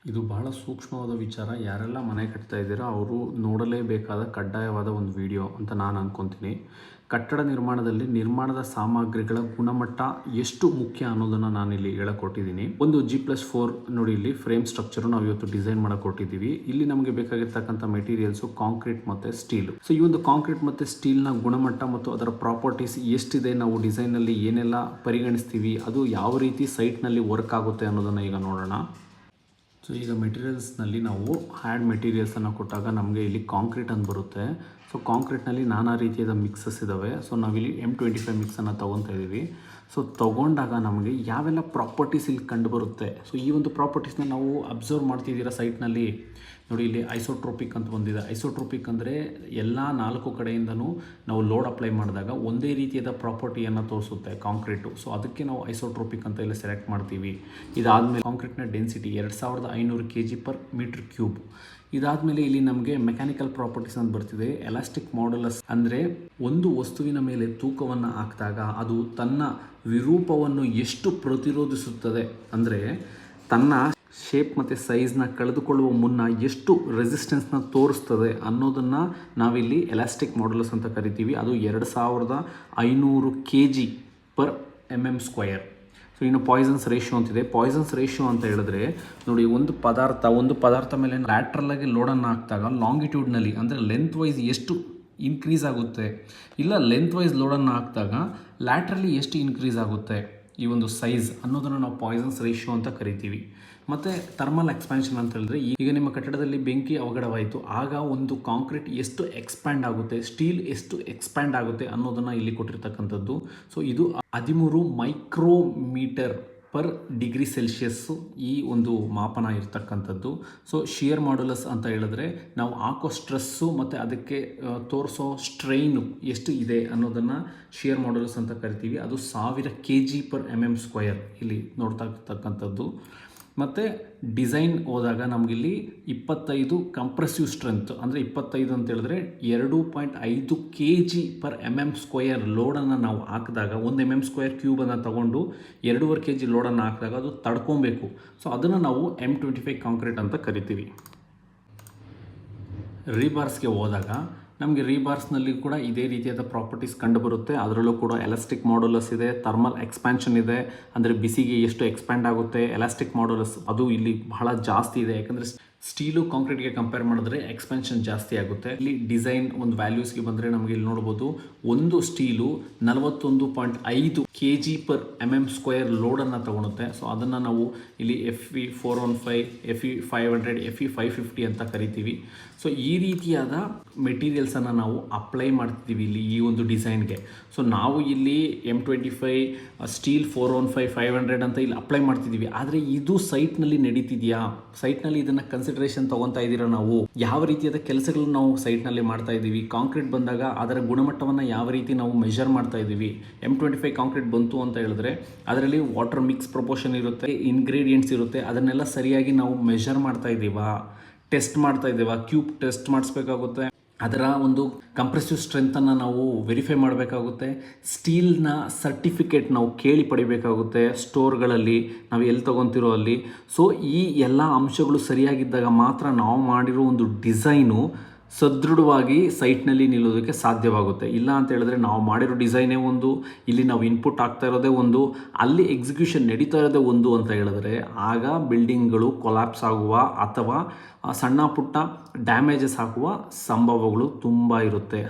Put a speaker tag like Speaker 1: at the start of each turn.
Speaker 1: ಇದು ಬಹಳ ಸೂಕ್ಷ್ಮವಾದ ವಿಚಾರ. ಯಾರೆಲ್ಲ ಮನೆ ಕಟ್ತಾ ಇದ್ದೀರಾ ಅವರು ನೋಡಲೇಬೇಕಾದ ಕಡ್ಡಾಯವಾದ ಒಂದು ವಿಡಿಯೋ ಅಂತ ನಾನು ಅಂದ್ಕೊತೀನಿ. ಕಟ್ಟಡ ನಿರ್ಮಾಣದಲ್ಲಿ ನಿರ್ಮಾಣದ ಸಾಮಗ್ರಿಗಳ ಗುಣಮಟ್ಟ ಎಷ್ಟು ಮುಖ್ಯ ಅನ್ನೋದನ್ನು ನಾನಿಲ್ಲಿ ಹೇಳಿಕೊಟ್ಟಿದ್ದೀನಿ. ಒಂದು G+4 ನೋಡಿ, ಇಲ್ಲಿ ಫ್ರೇಮ್ ಸ್ಟ್ರಕ್ಚರು ನಾವು ಇವತ್ತು ಡಿಸೈನ್ ಮಾಡಕ್ಕೆ ಕೊಟ್ಟಿದ್ದೀವಿ. ಇಲ್ಲಿ ನಮಗೆ ಬೇಕಾಗಿರ್ತಕ್ಕಂಥ ಮೆಟೀರಿಯಲ್ಸು ಕಾಂಕ್ರೀಟ್ ಮತ್ತು ಸ್ಟೀಲು. ಸೊ ಈ ಒಂದು ಕಾಂಕ್ರೀಟ್ ಮತ್ತು ಸ್ಟೀಲ್ನ ಗುಣಮಟ್ಟ ಮತ್ತು ಅದರ ಪ್ರಾಪರ್ಟೀಸ್ ಎಷ್ಟಿದೆ, ನಾವು ಡಿಸೈನಲ್ಲಿ ಏನೆಲ್ಲ ಪರಿಗಣಿಸ್ತೀವಿ, ಅದು ಯಾವ ರೀತಿ ಸೈಟ್ನಲ್ಲಿ ವರ್ಕ್ ಆಗುತ್ತೆ ಅನ್ನೋದನ್ನು ಈಗ ನೋಡೋಣ. ಸೊ ಈಗ ಮೆಟೀರಿಯಲ್ಸ್ನಲ್ಲಿ ನಾವು ಹ್ಯಾಡ್ ಮೆಟೀರಿಯಲ್ಸನ್ನು ಕೊಟ್ಟಾಗ ನಮಗೆ ಇಲ್ಲಿ ಕಾಂಕ್ರೀಟ್ ಅಂತ ಬರುತ್ತೆ. ಸೊ ಕಾಂಕ್ರೀಟ್ನಲ್ಲಿ ನಾನಾ ರೀತಿಯಾದ ಮಿಕ್ಸಸ್ ಇದ್ದಾವೆ. ಸೊ ನಾವಿಲ್ಲಿ M25 ಮಿಕ್ಸನ್ನು ತೊಗೊತಾ ಇದ್ದೀವಿ. ಸೊ ತೊಗೊಂಡಾಗ ನಮಗೆ ಯಾವೆಲ್ಲ ಪ್ರಾಪರ್ಟೀಸ್ ಇಲ್ಲಿ ಕಂಡುಬರುತ್ತೆ. ಸೊ ಈ ಒಂದು ಪ್ರಾಪರ್ಟೀಸ್ನ ನಾವು ಅಬ್ಸರ್ವ್ ಮಾಡ್ತಿದ್ದೀರಾ ಸೈಟ್ನಲ್ಲಿ. ನೋಡಿ, ಇಲ್ಲಿ ಐಸೋಟ್ರೋಪಿಕ್ ಅಂತ ಬಂದಿದೆ. ಐಸೋಟ್ರೋಪಿಕ್ ಅಂದರೆ ಎಲ್ಲ 4 ಕಡೆಯಿಂದನೂ ನಾವು ಲೋಡ್ ಅಪ್ಲೈ ಮಾಡಿದಾಗ ಒಂದೇ ರೀತಿಯಾದ ಪ್ರಾಪರ್ಟಿಯನ್ನು ತೋರಿಸುತ್ತೆ ಕಾಂಕ್ರೀಟು. ಸೊ ಅದಕ್ಕೆ ನಾವು ಐಸೋಟ್ರೋಪಿಕ್ ಅಂತ ಇಲ್ಲಿ ಸೆಲೆಕ್ಟ್ ಮಾಡ್ತೀವಿ. ಇದಾದಮೇಲೆ ಕಾಂಕ್ರೀಟ್ನ ಡೆನ್ಸಿಟಿ 2500 kg/m³. ಇದಾದಮೇಲೆ ಇಲ್ಲಿ ನಮಗೆ ಮೆಕ್ಯಾನಿಕಲ್ ಪ್ರಾಪರ್ಟೀಸ್ ಅಂತ ಬರ್ತಿದೆ. ಎಲಾಸ್ಟಿಕ್ ಮಾಡ್ಯುಲಸ್ ಅಂದರೆ ಒಂದು ವಸ್ತುವಿನ ಮೇಲೆ ತೂಕವನ್ನು ಹಾಕಿದಾಗ ಅದು ತನ್ನ ವಿರೂಪವನ್ನು ಎಷ್ಟು ಪ್ರತಿರೋಧಿಸುತ್ತದೆ, ಅಂದರೆ ತನ್ನ ಶೇಪ್ ಮತ್ತು ಸೈಜ್ನ ಕಳೆದುಕೊಳ್ಳುವ ಮುನ್ನ ಎಷ್ಟು ರೆಸಿಸ್ಟೆನ್ಸ್ನ ತೋರಿಸ್ತದೆ ಅನ್ನೋದನ್ನು ನಾವಿಲ್ಲಿ ಎಲಾಸ್ಟಿಕ್ ಮಾಡ್ಯುಲಸ್ ಅಂತ ಕರಿತೀವಿ. ಅದು 2500 kg/mm². ಸೊ ಇನ್ನು ಪಾಯ್ಸನ್ಸ್ ರೇಷಿಯೋ ಅಂತಿದೆ. ಪಾಯ್ಸನ್ಸ್ ರೇಷಿಯೋ ಅಂತ ಹೇಳಿದ್ರೆ ನೋಡಿ, ಒಂದು ಪದಾರ್ಥ ಮೇಲೆ ಲ್ಯಾಟ್ರಲ್ಲಾಗಿ ಲೋಡನ್ನು ಹಾಕಿದಾಗ ಲಾಂಗಿಟ್ಯೂಡ್ನಲ್ಲಿ ಅಂದರೆ ಲೆಂತ್ ವೈಸ್ ಎಷ್ಟು ಇನ್ಕ್ರೀಸ್ ಆಗುತ್ತೆ, ಇಲ್ಲ ಲೆಂತ್ ವೈಸ್ ಲೋಡನ್ನು ಹಾಕಿದಾಗ ಲ್ಯಾಟ್ರಲಿ ಎಷ್ಟು ಇನ್ಕ್ರೀಸ್ ಆಗುತ್ತೆ ಈ ಒಂದು ಸೈಜ್ ಅನ್ನೋದನ್ನು ನಾವು ಪಾಯ್ಸನ್ಸ್ ರೇಷಿಯೋ ಅಂತ ಕರಿತೀವಿ. ಮತ್ತು ಥರ್ಮಲ್ ಎಕ್ಸ್ಪ್ಯಾನ್ಷನ್ ಅಂತ ಹೇಳಿದ್ರೆ, ಈಗ ನಿಮ್ಮ ಕಟ್ಟಡದಲ್ಲಿ ಬೆಂಕಿ ಅವಘಡವಾಯಿತು, ಆಗ ಒಂದು ಕಾಂಕ್ರೀಟ್ ಎಷ್ಟು ಎಕ್ಸ್ಪ್ಯಾಂಡ್ ಆಗುತ್ತೆ, ಸ್ಟೀಲ್ ಎಷ್ಟು ಎಕ್ಸ್ಪ್ಯಾಂಡ್ ಆಗುತ್ತೆ ಅನ್ನೋದನ್ನು ಇಲ್ಲಿ ಕೊಟ್ಟಿರ್ತಕ್ಕಂಥದ್ದು. ಸೊ ಇದು 13 μm/°C ಈ ಒಂದು ಮಾಪನ ಇರ್ತಕ್ಕಂಥದ್ದು. ಸೊ ಶಿಯರ್ ಮಾಡ್ಯುಲಸ್ ಅಂತ ಹೇಳಿದ್ರೆ ನಾವು ಹಾಕೋ ಸ್ಟ್ರೆಸ್ಸು ಮತ್ತು ಅದಕ್ಕೆ ತೋರಿಸೋ ಸ್ಟ್ರೈನು ಎಷ್ಟು ಇದೆ ಅನ್ನೋದನ್ನು ಶಿಯರ್ ಮಾಡ್ಯುಲಸ್ ಅಂತ ಕರಿತೀವಿ. ಅದು 1000 kg/mm² ಇಲ್ಲಿ ನೋಡ್ತಾ ಇರ್ತಕ್ಕಂಥದ್ದು. ಮತ್ತು ಡಿಸೈನ್ ಹೋದಾಗ ನಮಗಿಲ್ಲಿ 25 ಕಂಪ್ರೆಸಿವ್ ಸ್ಟ್ರೆಂತ್, ಅಂದರೆ 25 ಅಂತ ಹೇಳಿದ್ರೆ 2.5 kg/mm² ಲೋಡನ್ನು ನಾವು ಹಾಕಿದಾಗ, 1 mm² ಕ್ಯೂಬನ್ನು ತಗೊಂಡು 2.5 kg ಲೋಡನ್ನು ಹಾಕಿದಾಗ ಅದು ತಡ್ಕೊಬೇಕು. ಸೊ ಅದನ್ನು ನಾವು M25 ಕಾಂಕ್ರೀಟ್ ಅಂತ ಕರಿತೀವಿ. ರೀಬಾರ್ಸ್ಗೆ ಹೋದಾಗ ನಮಗೆ ರೀಬಾರ್ಸ್ನಲ್ಲಿ ಕೂಡ ಇದೇ ರೀತಿಯಾದ ಪ್ರಾಪರ್ಟೀಸ್ ಕಂಡುಬರುತ್ತೆ. ಅದರಲ್ಲೂ ಕೂಡ ಎಲಾಸ್ಟಿಕ್ ಮಾಡ್ಯುಲಸ್ ಇದೆ, ಥರ್ಮಲ್ ಎಕ್ಸ್ಪ್ಯಾನ್ಷನ್ ಇದೆ, ಅಂದರೆ ಬಿಸಿಗೆ ಎಷ್ಟು ಎಕ್ಸ್ಪ್ಯಾಂಡ್ ಆಗುತ್ತೆ. ಎಲಾಸ್ಟಿಕ್ ಮಾಡ್ಯುಲಸ್ ಅದು ಇಲ್ಲಿ ಬಹಳ ಜಾಸ್ತಿ ಇದೆ, ಯಾಕಂದರೆ ಸ್ಟೀಲು ಕಾಂಕ್ರೀಟ್ಗೆ ಕಂಪೇರ್ ಮಾಡಿದ್ರೆ ಎಕ್ಸ್ಪೆನ್ಷನ್ ಜಾಸ್ತಿ ಆಗುತ್ತೆ. ಇಲ್ಲಿ ಡಿಸೈನ್ ಒಂದು ವ್ಯಾಲ್ಯೂಸ್ಗೆ ಬಂದರೆ ನಮಗೆ ಇಲ್ಲಿ ನೋಡ್ಬೋದು, ಒಂದು ಸ್ಟೀಲು 41.5 kg/mm² ಲೋಡನ್ನು ತಗೊಳುತ್ತೆ. ಸೊ ಅದನ್ನು ನಾವು ಇಲ್ಲಿ Fe415, Fe500, Fe550 ಅಂತ ಕರಿತೀವಿ. ಸೊ ಈ ರೀತಿಯಾದ ಮೆಟೀರಿಯಲ್ಸನ್ನು ನಾವು ಅಪ್ಲೈ ಮಾಡ್ತಿದ್ದೀವಿ ಇಲ್ಲಿ ಈ ಒಂದು ಡಿಸೈನ್ಗೆ. ಸೊ ನಾವು ಇಲ್ಲಿ M25 ಸ್ಟೀಲ್ 415, 500 ಅಂತ ಇಲ್ಲಿ ಅಪ್ಲೈ ಮಾಡ್ತಿದ್ದೀವಿ. ಆದರೆ ಇದು ಸೈಟ್ನಲ್ಲಿ ನಡೀತಿದೆಯಾ, ಸೈಟ್ನಲ್ಲಿ ಇದನ್ನು ಕನ್ಸಿಡರೇಷನ್ ತೊಗೊತಾ ಇದ್ದೀರಾ, ನಾವು ಯಾವ ರೀತಿಯಾದ ಕೆಲಸಗಳನ್ನು ನಾವು ಸೈಟ್ನಲ್ಲಿ ಮಾಡ್ತಾ ಇದ್ದೀವಿ, ಕಾಂಕ್ರೀಟ್ ಬಂದಾಗ ಅದರ ಗುಣಮಟ್ಟವನ್ನು ಯಾವ ರೀತಿ ನಾವು ಮೆಷರ್ ಮಾಡ್ತಾ ಇದ್ದೀವಿ. M25 ಕಾಂಕ್ರೀಟ್ ಬಂತು ಅಂತ ಹೇಳಿದ್ರೆ ಅದರಲ್ಲಿ ವಾಟರ್ ಮಿಕ್ಸ್ ಪ್ರಪೋರ್ಷನ್ ಇರುತ್ತೆ, ಇಂಗ್ರೀಡಿಯೆಂಟ್ಸ್ ಇರುತ್ತೆ, ಅದನ್ನೆಲ್ಲ ಸರಿಯಾಗಿ ನಾವು ಮೆಷರ್ ಮಾಡ್ತಾ ಇದ್ದೀವಾ, ಟೆಸ್ಟ್ ಮಾಡ್ತಾ ಇದ್ದೀವಾ, ಕ್ಯೂಬ್ ಟೆಸ್ಟ್ ಮಾಡಿಸ್ಬೇಕಾಗುತ್ತೆ. ಅದರ ಒಂದು ಕಂಪ್ರೆಸಿವ್ ಸ್ಟ್ರೆಂತನ್ನು ನಾವು ವೆರಿಫೈ ಮಾಡಬೇಕಾಗುತ್ತೆ. ಸ್ಟೀಲ್ನ ಸರ್ಟಿಫಿಕೇಟ್ ನಾವು ಕೇಳಿ ಪಡಿಬೇಕಾಗುತ್ತೆ ಸ್ಟೋರ್ಗಳಲ್ಲಿ, ನಾವು ಎಲ್ಲಿ ತೊಗೊತಿರೋ ಅಲ್ಲಿ. ಸೊ ಈ ಎಲ್ಲ ಅಂಶಗಳು ಸರಿಯಾಗಿದ್ದಾಗ ಮಾತ್ರ ನಾವು ಮಾಡಿರೋ ಒಂದು ಡಿಸೈನು ಸದೃಢವಾಗಿ ಸೈಟ್ನಲ್ಲಿ ನಿಲ್ಲೋದಕ್ಕೆ ಸಾಧ್ಯವಾಗುತ್ತೆ. ಇಲ್ಲ ಅಂತ ಹೇಳಿದ್ರೆ ನಾವು ಮಾಡಿರೋ ಡಿಸೈನೇ ಒಂದು, ಇಲ್ಲಿ ನಾವು ಇನ್ಪುಟ್ ಆಗ್ತಾ ಇರೋದೇ ಒಂದು, ಅಲ್ಲಿ ಎಕ್ಸಿಕ್ಯೂಷನ್ ನಡೀತಾ ಇರೋದೇ ಒಂದು ಅಂತ ಹೇಳಿದ್ರೆ ಆಗ ಬಿಲ್ಡಿಂಗ್ಗಳು ಕೊಲ್ಯಾಪ್ಸ್ ಆಗುವ ಅಥವಾ ಸಣ್ಣ ಪುಟ್ಟ ಡ್ಯಾಮೇಜಸ್ ಆಗುವ ಸಂಭವಗಳು ತುಂಬ ಇರುತ್ತೆ.